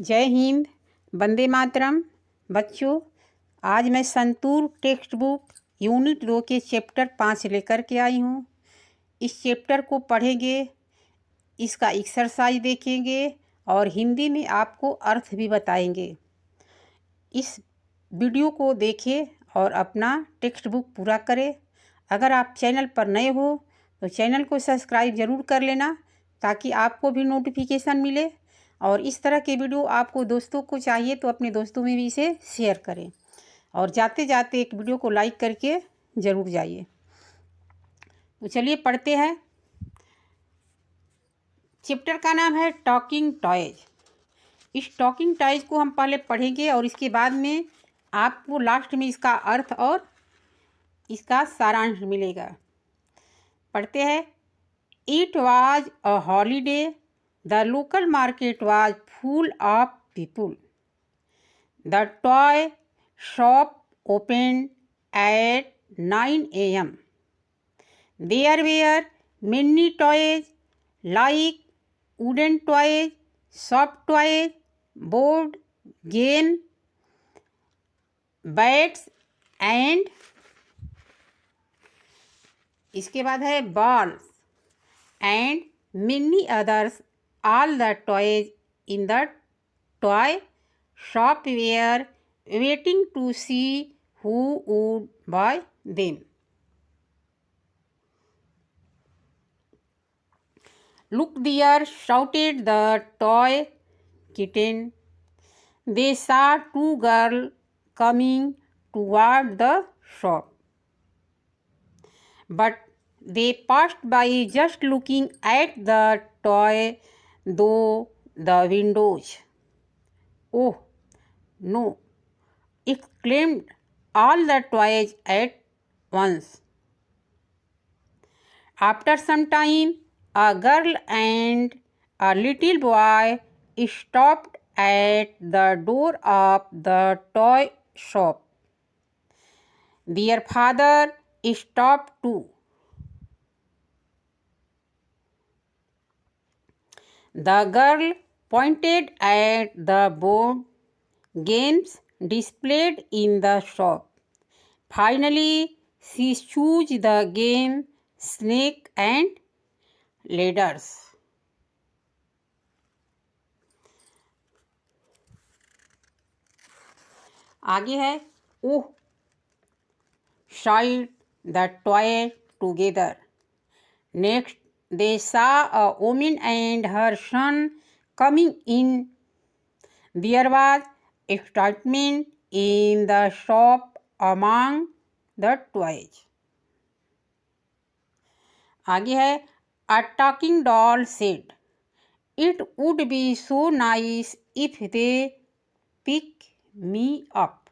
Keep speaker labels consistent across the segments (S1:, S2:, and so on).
S1: जय हिंद, वंदे मातरम। बच्चों, आज मैं संतूर टेक्स्ट बुक यूनिट 2 के चैप्टर 5 लेकर के आई हूँ। इस चैप्टर को पढ़ेंगे, इसका एक्सरसाइज देखेंगे और हिंदी में आपको अर्थ भी बताएंगे। इस वीडियो को देखें और अपना टेक्स्ट बुक पूरा करें। अगर आप चैनल पर नए हो तो चैनल को सब्सक्राइब ज़रूर कर लेना ताकि आपको भी नोटिफिकेशन मिले। और इस तरह के वीडियो आपको दोस्तों को चाहिए तो अपने दोस्तों में भी इसे शेयर करें। और जाते जाते एक वीडियो को लाइक करके ज़रूर जाइए। तो चलिए पढ़ते हैं। चैप्टर का नाम है टॉकिंग टॉयज। इस टॉकिंग टॉयज को हम पहले पढ़ेंगे और इसके बाद में आपको लास्ट में इसका अर्थ और इसका सारांश मिलेगा। पढ़ते हैं। It was a holiday. The local market was full of people. The toy shop opened at 9 a.m. There were many toys like wooden toys, soft toys, board game, bats and इसके बाद है balls and many others. All the toys in the toy shop were waiting to see who would buy them. Look there, shouted the toy kitten. They saw two girls coming toward the shop, but they passed by just looking at the toy through the windows. Oh, no, exclaimed all the toys at once. After some time, a girl and a little boy stopped at the door of the toy shop. Their father stopped too. The girl pointed at the board games displayed in the shop. Finally, she chose the game Snake and Ladders. आगे है ओह sighed the toy together. Next, they saw a woman and her son coming in. There was excitement in the shop among the toys. आगे है A talking doll said, "It would be so nice if they pick me up.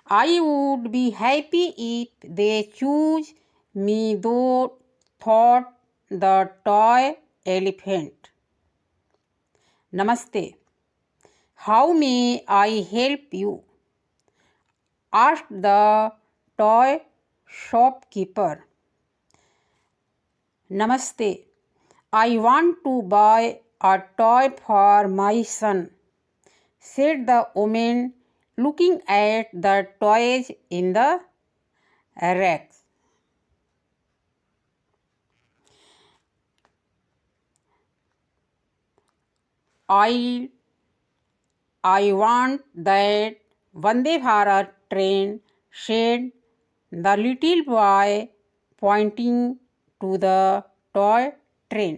S1: I would be happy if they choose me," though thought the toy elephant. Namaste. How may I help you? Asked the toy shopkeeper. Namaste. I want to buy a toy for my son, said the woman, looking at the toys in the racks. I want that Vande Bharat train, said the little boy, pointing to the toy train.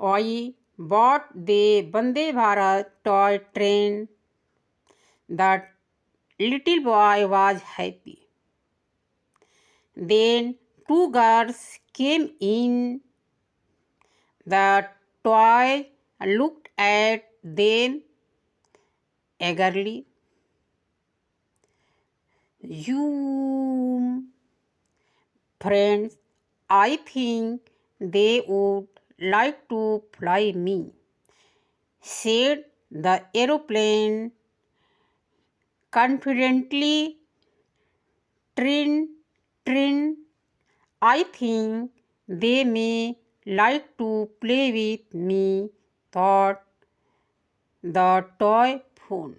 S1: I bought the Vande Bharat toy train. The little boy was happy. Then two girls came in. The toy looked at them eagerly. Zoom. Friends, I think they would like to fly me, said the aeroplane confidently. Trin, trin, I think They may like to play with me, thought the toy phone.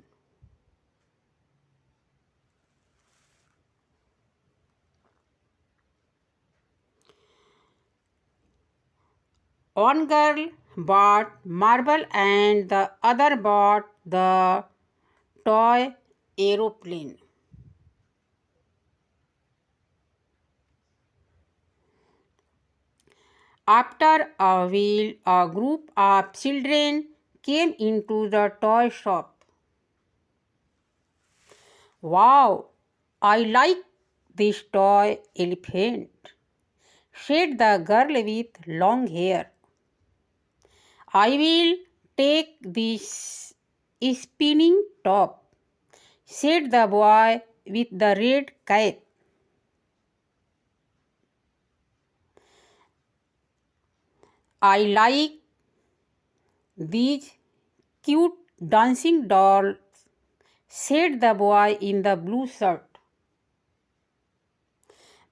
S1: One girl bought marble and the other bought the toy aeroplane. After a while, a group of children came into the toy shop. Wow, I like this toy elephant, said the girl with long hair. I will take this spinning top, said the boy with the red cap. I like these cute dancing dolls, said the boy in the blue shirt.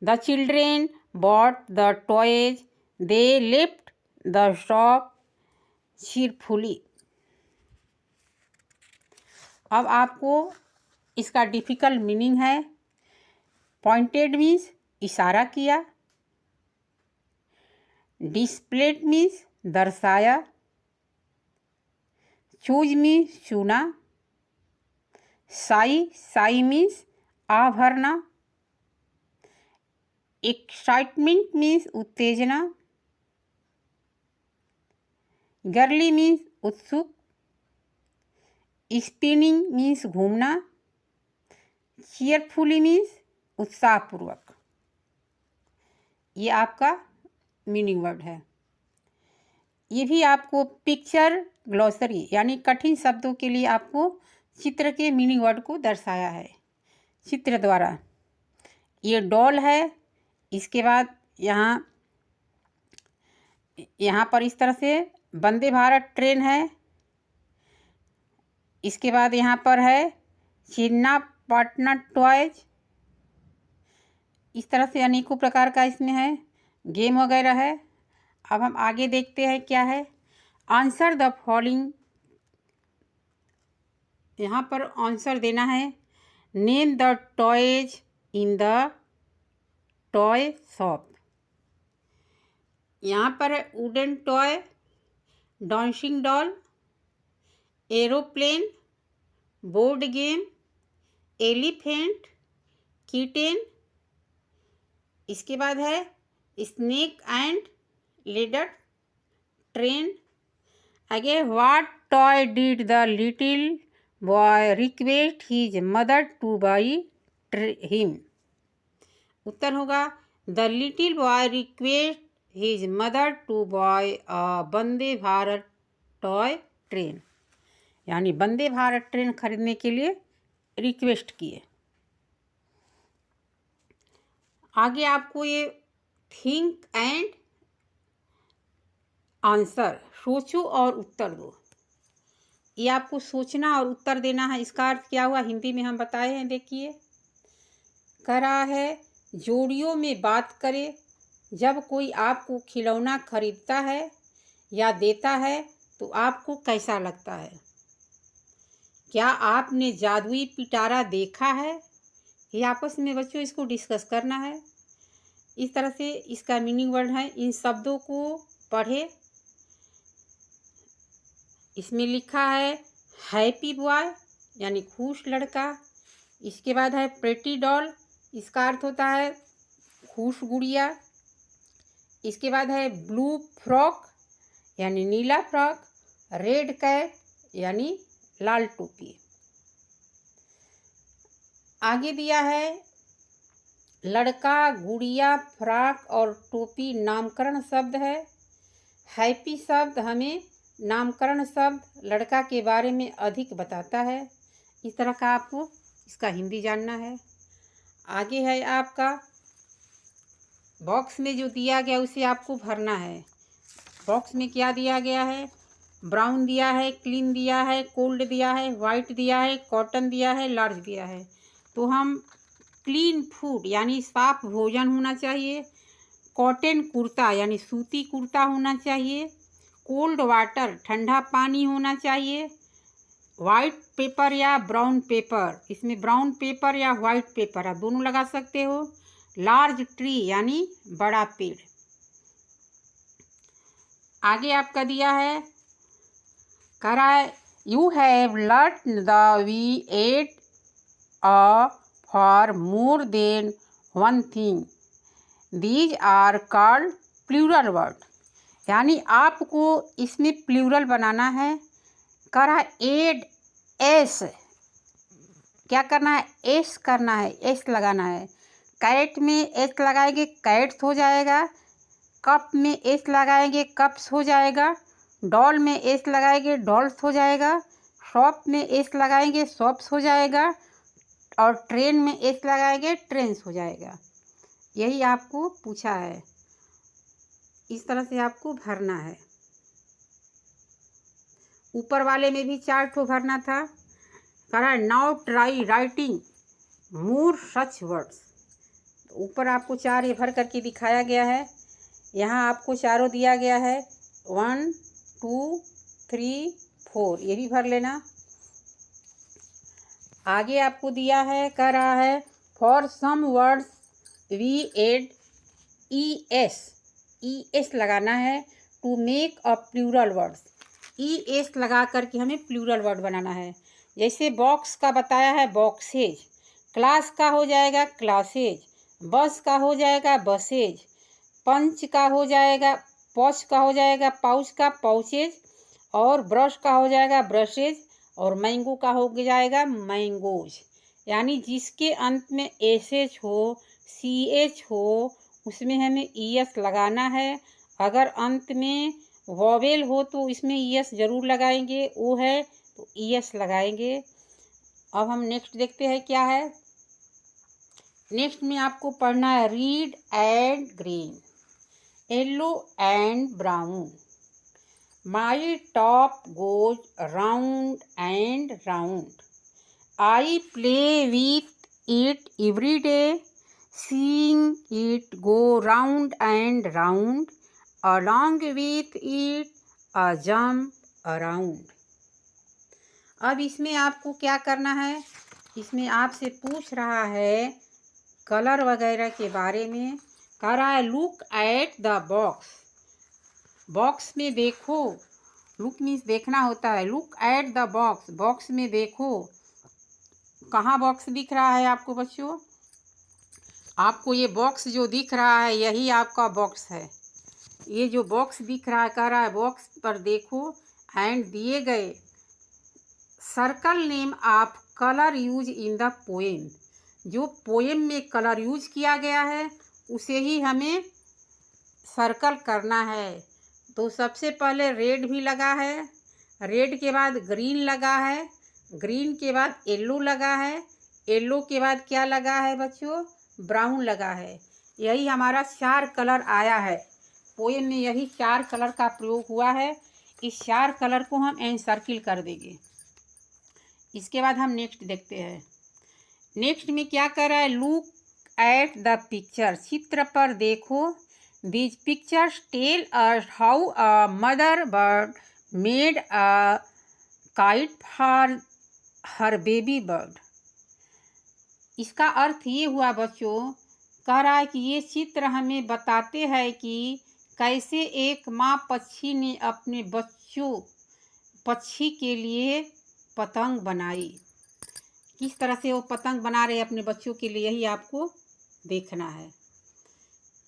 S1: The children bought the toys. They left the shop cheerfully. अब आपको इसका difficult meaning है। Pointed means इशारा किया, displayed means दर्शाया, choose means चुना, Sai means भरना, excitement means उत्तेजना, गर्ली मीन्स उत्सुक, स्पिनिंग मीन्स घूमना, चीयरफुली मीन्स उत्साहपूर्वक। ये आपका मीनिंग वर्ड है। ये भी आपको पिक्चर ग्लॉसरी यानी कठिन शब्दों के लिए आपको चित्र के मीनिंग वर्ड को दर्शाया है चित्र द्वारा। ये डॉल है। इसके बाद यहाँ पर इस तरह से वंदे भारत ट्रेन है। इसके बाद यहाँ पर है चिन्ना पाटना टॉयज। इस तरह से अनेकों प्रकार का इसमें है, गेम वगैरह है। अब हम आगे देखते हैं क्या है। आंसर द फॉलोइंग, यहाँ पर आंसर देना है। Name the toys in the toy shop. यहाँ पर है wooden toy, dancing doll, aeroplane, board game, elephant, kitten. इसके बाद है स्नेक एंड लेडर, ट्रेन। आगे what toy did the little boy request his mother to buy him. उत्तर होगा the little boy request his mother to buy a Vande Bharat toy train, यानी Vande Bharat train खरीदने के लिए रिक्वेस्ट किए। आगे आपको ये थिंक एंड आंसर, सोचो और उत्तर दो। ये आपको सोचना और उत्तर देना है। इसका अर्थ क्या हुआ हिंदी में हम बताए हैं। देखिए, कह रहा है जोड़ियों में बात करें। जब कोई आपको खिलौना खरीदता है या देता है तो आपको कैसा लगता है? क्या आपने जादुई पिटारा देखा है? ये आपस में बच्चों इसको डिस्कस करना है। इस तरह से इसका मीनिंग वर्ड है। इन शब्दों को पढ़े। इसमें लिखा है हैप्पी बॉय यानी खुश लड़का। इसके बाद है प्रेटी डॉल, इसका अर्थ होता है खुश गुड़िया। इसके बाद है ब्लू फ्रॉक यानी नीला फ्रॉक, रेड कैप यानी लाल टोपी। आगे दिया है लड़का, गुड़िया, फ्रॉक और टोपी नामकरण शब्द है। हैप्पी शब्द हमें नामकरण शब्द लड़का के बारे में अधिक बताता है। इस तरह का आपको इसका हिंदी जानना है। आगे है आपका बॉक्स में जो दिया गया उसे आपको भरना है। बॉक्स में क्या दिया गया है? ब्राउन दिया है, क्लीन दिया है, कोल्ड दिया है, वाइट दिया है, कॉटन दिया है, लार्ज दिया है। तो हम क्लीन फूड यानी साफ भोजन होना चाहिए, कॉटन कुर्ता यानी सूती कुर्ता होना चाहिए। कोल्ड वाटर ठंडा पानी होना चाहिए। वाइट पेपर या ब्राउन पेपर, इसमें ब्राउन पेपर या वाइट पेपर आप दोनों लगा सकते हो। लार्ज ट्री यानी बड़ा पेड़। आगे आपका दिया है, कह रहा है you have learn the we at for more than one thing, these are called plural word. यानी आपको इसमें प्लूरल बनाना है। कह रहा है एड एस, क्या करना है, एस करना है, एस लगाना है। कैट में एस लगाएंगे कैट्स हो जाएगा। कप में एस लगाएंगे कप्स हो जाएगा। डॉल में एस लगाएंगे डॉल्स हो जाएगा। शॉप में एस लगाएंगे शॉप्स हो जाएगा। और ट्रेन में एस लगाएंगे ट्रेन्स हो जाएगा। यही आपको पूछा है, इस तरह से आपको भरना है। ऊपर वाले में भी 4 ठो भरना था। कह रहा है नाउ ट्राई राइटिंग मोर सच वर्ड्स। ऊपर आपको 4 ये भर करके दिखाया गया है। यहाँ आपको चारों दिया गया है 1 2 3 4, ये भी भर लेना। आगे आपको दिया है, कह रहा है for some words we add E S लगाना है to make a plural words. E S लगा करके हमें प्लूरल वर्ड बनाना है। जैसे बॉक्स का बताया है बॉक्सेज, क्लास का हो जाएगा क्लासेज, बस का हो जाएगा बसेज, पंच का हो जाएगा पॉच का हो जाएगा पाउच का पाउचेज, और ब्रश का हो जाएगा ब्रशेज, और मैंगो का हो जाएगा मैंगोज। यानी जिसके अंत में एस हो सी एच हो उसमें हमें ई एस लगाना है। अगर अंत में वॉवेल हो तो इसमें ई एस ज़रूर लगाएंगे, ओ है तो ई एस लगाएंगे। अब हम नेक्स्ट देखते हैं क्या है। नेक्स्ट में आपको पढ़ना है read and green, yellow and brown, my top goes round and round, I play with it every day, seeing it go round and round, along with it a jump around। अब इसमें आपको क्या करना है, इसमें आपसे पूछ रहा है कलर वगैरह के बारे में। कह रहा है look at the box, box में देखो। लुक मीन्स देखना होता है। Look at the box, box में देखो। कहाँ बॉक्स दिख रहा है आपको बच्चों? आपको ये बॉक्स जो दिख रहा है यही आपका बॉक्स है। ये जो बॉक्स दिख रहा है, कह रहा है बॉक्स पर देखो एंड दिए गए circle name of colour use in the poem. जो पोएम में कलर यूज किया गया है उसे ही हमें सर्कल करना है। तो सबसे पहले रेड भी लगा है, रेड के बाद ग्रीन लगा है, ग्रीन के बाद येलो लगा है, येलो के बाद क्या लगा है बच्चों? ब्राउन लगा है। यही हमारा 4 कलर आया है। पोएम में यही 4 कलर का प्रयोग हुआ है। इस 4 कलर को हम एनसर्किल कर देंगे। इसके बाद हम नेक्स्ट देखते हैं। नेक्स्ट में क्या कर रहा है, लुक एट द पिक्चर, चित्र पर देखो। These pictures tell us how a mother bird made a kite for her baby bird. इसका अर्थ ये हुआ बच्चों, कह रहा है कि ये चित्र हमें बताते हैं कि कैसे एक माँ पक्षी ने अपने बच्चों पक्षी के लिए पतंग बनाई। किस तरह से वो पतंग बना रहे अपने बच्चों के लिए, यही आपको देखना है।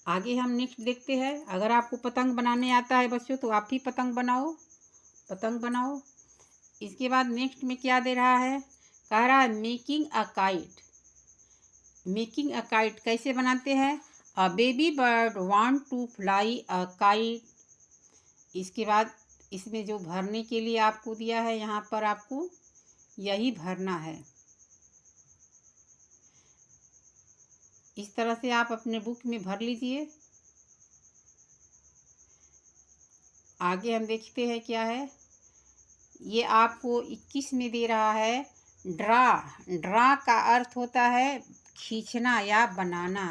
S1: आगे हम नेक्स्ट देखते हैं। अगर आपको पतंग बनाने आता है बच्चों तो आप ही पतंग बनाओ, पतंग बनाओ। इसके बाद नेक्स्ट में क्या दे रहा है, कह रहा है making a kite. Making a kite कैसे बनाते हैं, a baby bird want to fly a kite. इसके बाद इसमें जो भरने के लिए आपको दिया है यहाँ पर आपको यही भरना है। इस तरह से आप अपने बुक में भर लीजिए। आगे हम देखते हैं क्या है। ये आपको 21 में दे रहा है ड्रा। ड्रा का अर्थ होता है खींचना या बनाना।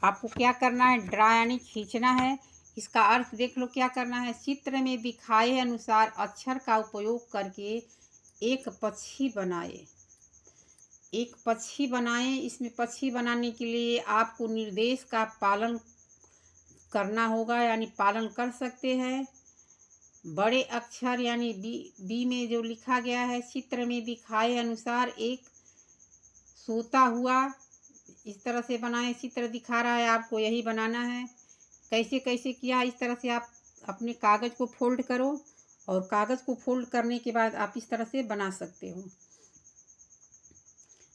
S1: आपको क्या करना है, ड्रा यानी खींचना है। इसका अर्थ देख लो क्या करना है। चित्र में दिखाए अनुसार अक्षर का उपयोग करके एक पक्षी बनाए। एक पक्षी बनाएं। इसमें पक्षी बनाने के लिए आपको निर्देश का पालन करना होगा, यानी पालन कर सकते हैं। बड़े अक्षर यानी बी में जो लिखा गया है, चित्र में दिखाए अनुसार एक सोता हुआ, इस तरह से बनाएं। चित्र दिखा रहा है आपको, यही बनाना है। कैसे कैसे किया, इस तरह से आप अपने कागज़ को फोल्ड करो और कागज़ को फोल्ड करने के बाद आप इस तरह से बना सकते हो।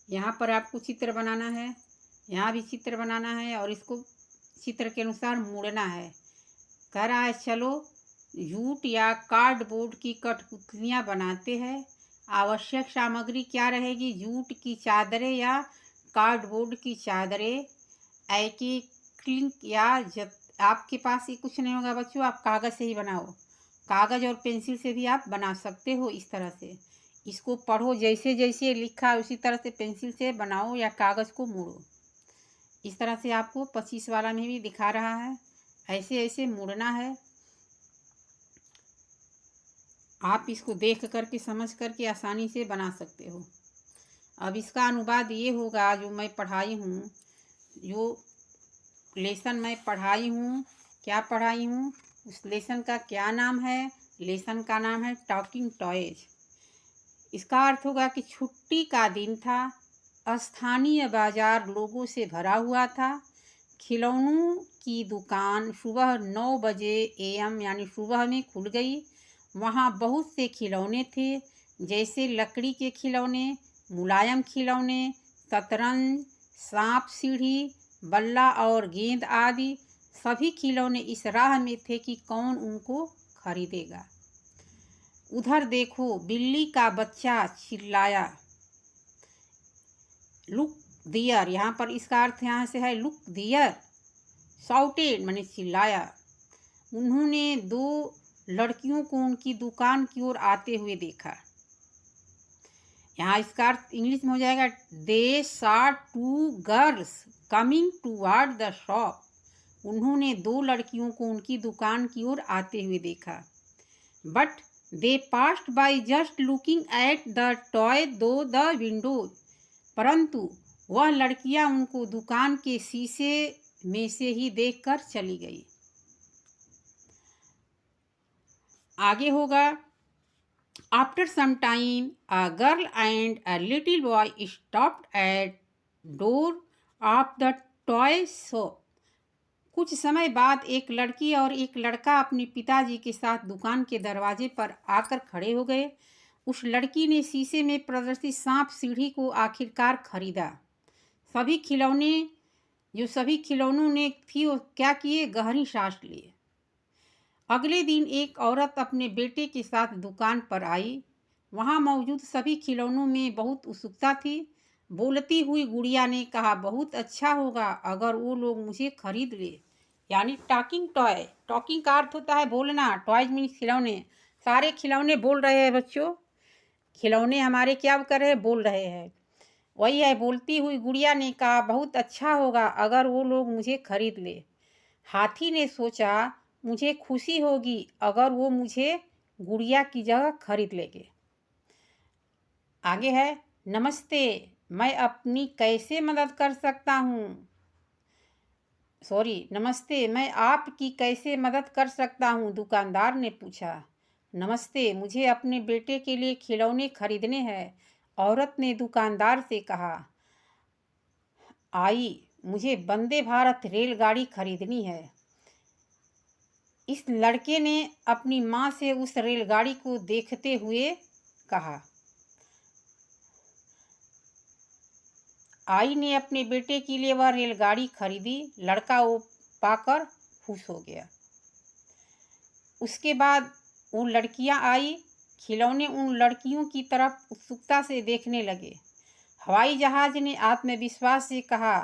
S1: यहाँ पर आपको चित्र बनाना है, यहाँ भी चित्र बनाना है और इसको चित्र के अनुसार मोड़ना है। कह रहा है चलो जूट या कार्डबोर्ड की कठपुतलियाँ बनाते हैं। आवश्यक सामग्री क्या रहेगी, जूट की चादरें या कार्डबोर्ड की चादरें, एक्रिलिक या आपके पास ये कुछ नहीं होगा बच्चों, आप कागज़ से ही बनाओ। कागज़ और पेंसिल से भी आप बना सकते हो। इस तरह से इसको पढ़ो, जैसे जैसे लिखा है उसी तरह से पेंसिल से बनाओ या कागज़ को मोड़ो। इस तरह से आपको 25 वाला में भी दिखा रहा है, ऐसे ऐसे मोड़ना है। आप इसको देख करके समझ करके आसानी से बना सकते हो। अब इसका अनुवाद ये होगा, जो मैं पढ़ाई हूँ, जो लेसन मैं पढ़ाई हूँ, क्या पढ़ाई हूँ, उस लेसन का क्या नाम है। लेसन का नाम है टॉकिंग टॉयज। इसका अर्थ होगा कि छुट्टी का दिन था, स्थानीय बाजार लोगों से भरा हुआ था। खिलौनों की दुकान सुबह 9 बजे AM यानी सुबह में खुल गई। वहाँ बहुत से खिलौने थे, जैसे लकड़ी के खिलौने, मुलायम खिलौने, शतरंज, सांप सीढ़ी, बल्ला और गेंद आदि। सभी खिलौने इस राह में थे कि कौन उनको खरीदेगा। उधर देखो, बिल्ली का बच्चा चिल्लाया, लुक दियर। यहाँ पर इसका अर्थ यहाँ से है लुक दियर। शाउटेड माने चिल्लाया। उन्होंने 2 लड़कियों को उनकी दुकान की ओर आते हुए देखा। यहाँ इसका अर्थ इंग्लिश में हो जाएगा, they saw 2 girls coming toward the shop. उन्होंने 2 लड़कियों को उनकी दुकान की ओर आते हुए देखा। But they passed by just looking at the toy दो द विंडोज। परंतु वह लड़कियां उनको दुकान के शीशे में से ही देखकर चली गई। आगे होगा, after some time a girl and a little boy stopped at door of the toy shop. कुछ समय बाद एक लड़की और एक लड़का अपने पिताजी के साथ दुकान के दरवाजे पर आकर खड़े हो गए। उस लड़की ने शीशे में प्रदर्शित सांप सीढ़ी को आखिरकार खरीदा। सभी खिलौनों ने थी, वो क्या किए, गहरी सांस लिए। अगले दिन एक औरत अपने बेटे के साथ दुकान पर आई। वहाँ मौजूद सभी खिलौनों में बहुत उत्सुकता थी। बोलती हुई गुड़िया ने कहा, बहुत अच्छा होगा अगर वो लोग मुझे खरीद ले। यानी टॉकिंग टॉय। टॉकिंग का अर्थ होता है बोलना, टॉयज मीन्स खिलौने। सारे खिलौने बोल रहे हैं बच्चों। खिलौने हमारे क्या कर रहे हैं, बोल रहे हैं। वही है, बोलती हुई गुड़िया ने कहा, बहुत अच्छा होगा अगर वो लोग मुझे खरीद ले। हाथी ने सोचा, मुझे खुशी होगी अगर वो मुझे गुड़िया की जगह खरीद लेंगे। आगे है, नमस्ते, मैं अपनी कैसे मदद कर सकता हूँ। नमस्ते, मैं आपकी कैसे मदद कर सकता हूँ, दुकानदार ने पूछा। नमस्ते, मुझे अपने बेटे के लिए खिलौने खरीदने हैं, औरत ने दुकानदार से कहा। मुझे वंदे भारत रेलगाड़ी खरीदनी है। इस लड़के ने अपनी माँ से उस रेलगाड़ी को देखते हुए कहा। आई ने अपने बेटे के लिए वह रेलगाड़ी खरीदी। लड़का वो पाकर खुश हो गया। उसके बाद वो लड़कियां आई। खिलौने उन लड़कियों की तरफ उत्सुकता से देखने लगे। हवाई जहाज ने आत्मविश्वास से कहा,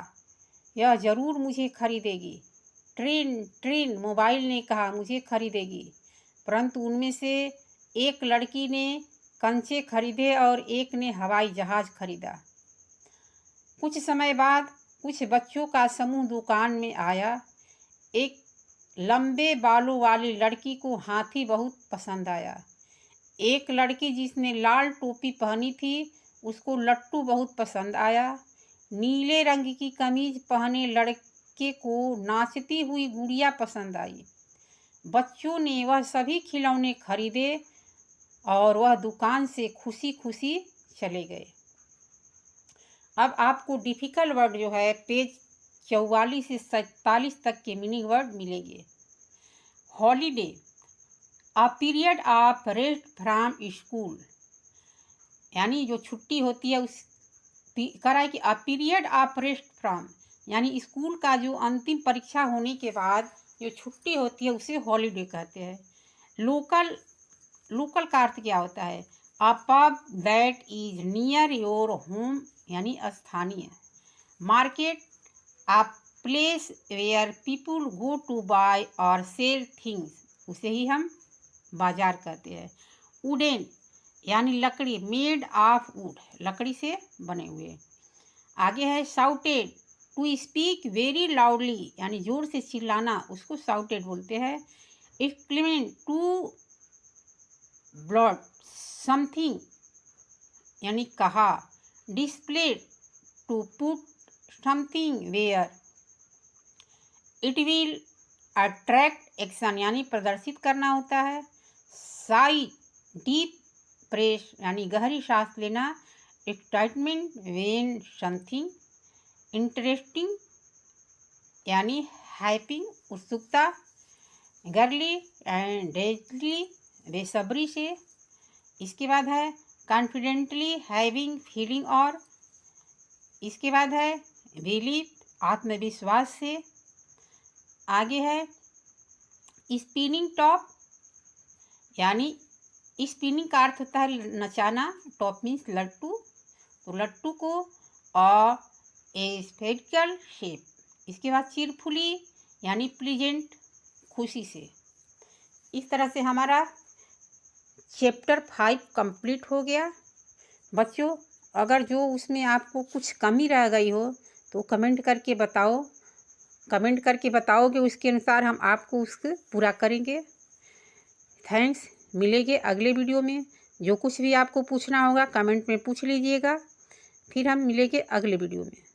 S1: यह जरूर मुझे खरीदेगी। ट्रेन मोबाइल ने कहा, मुझे खरीदेगी। परंतु उनमें से एक लड़की ने कंचे खरीदे और एक ने हवाई जहाज खरीदा। कुछ समय बाद कुछ बच्चों का समूह दुकान में आया। एक लंबे बालों वाली लड़की को हाथी बहुत पसंद आया। एक लड़की जिसने लाल टोपी पहनी थी उसको लट्टू बहुत पसंद आया। नीले रंग की कमीज पहने लड़के को नाचती हुई गुड़िया पसंद आई। बच्चों ने वह सभी खिलौने खरीदे और वह दुकान से खुशी खुशी चले गए। अब आपको डिफ़िकल्ट वर्ड जो है पेज 44 से 47 तक के मीनिंग वर्ड मिलेंगे। Holiday, a period of rest from school, यानी जो छुट्टी होती है उस करा कि a period of rest from, यानी स्कूल का जो अंतिम परीक्षा होने के बाद जो छुट्टी होती है उसे हॉलीडे कहते हैं। लोकल, लोकल का अर्थ क्या होता है? A pub that is near your home, यानी स्थानीय। Market, a place where people go to buy और सेल थिंग्स, उसे ही हम बाजार कहते हैं। वुडन, यानी लकड़ी, मेड ऑफ वुड, लकड़ी से बने हुए। आगे है shouted, to speak very loudly, यानी जोर से चिल्लाना, उसको शाउटेड बोलते हैं। एक्सक्लेमेंट, टू ब्लॉट समथिंग, यानी कहा। Display, to put something where. It will attract action, यानी प्रदर्शित करना होता है। साई, डीप प्रेस, यानी गहरी सांस लेना। एक्साइटमेंट व्हेन समथिंग इंटरेस्टिंग, यानी हैपिंग, उत्सुकता। गर्ली एंड डेजली, बेसब्री से। इसके बाद है कॉन्फिडेंटली हैविंग फीलिंग, और इसके बाद है बिलीव, आत्मविश्वास से। आगे है स्पिनिंग टॉप, यानी स्पिनिंग का अर्थ होता है नचाना, टॉप मीन्स लट्टू, तो लट्टू को ए स्फेरिकल शेप। इसके बाद चीरफुली, यानी प्लीजेंट, खुशी से। इस तरह से हमारा चैप्टर 5 कंप्लीट हो गया। बच्चों, अगर जो उसमें आपको कुछ कमी रह गई हो तो कमेंट करके बताओ। कमेंट करके बताओगे, उसके अनुसार हम आपको उसको पूरा करेंगे। थैंक्स। मिलेंगे अगले वीडियो में। जो कुछ भी आपको पूछना होगा कमेंट में पूछ लीजिएगा। फिर हम मिलेंगे अगले वीडियो में।